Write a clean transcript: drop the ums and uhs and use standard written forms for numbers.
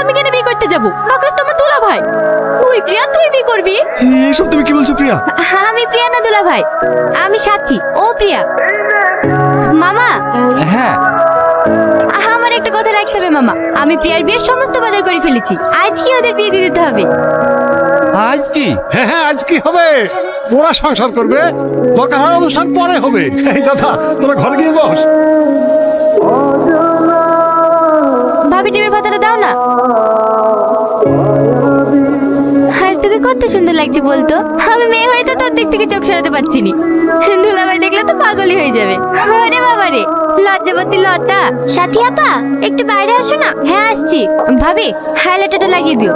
আমি কেন বিয়ে করতে যাব? আকাশ তোমার দুলা ভাই। ওই প্রিয়া, তুই বিয়ে করবি? এসব তুমি কি বলছো প্রিয়া? আমি প্রিয়া না দুলা ভাই, আমি সাথী, ও প্রিয়া। মামা, হ্যাঁ আমার একটা কথা রাখতে হবে মামা, আমি প্রিয়ার বিয়ের সমস্ত বাজার করে ফেলেছি, আজকে ওদের বিয়ে দিয়ে দিতে হবে। আজ কি? হ্যাঁ হ্যাঁ, আজ কি হবে? ওরা সংসার করবে, দরকার হয় অনুষ্ঠান পরে হবে। এই চাচা, তোরা ঘরে গিয়ে বস। ভাবি টিভির পাতাটা দাও না। আজ তোকে কত সুন্দর লাগছে বলতো, আমি মেয়ে হয়ে তো তোর দিক থেকে চোখ সরাতে পারছি নি। দুলাভাই দেখলে তো পাগলই হয়ে যাবে। আরে বাবা রে, লজ্জাবতী লতা। সাথী আপা, একটু বাইরে আসো না। হ্যাঁ আসছি। ভাবি, হাইলাইটারটা লাগিয়ে দিও।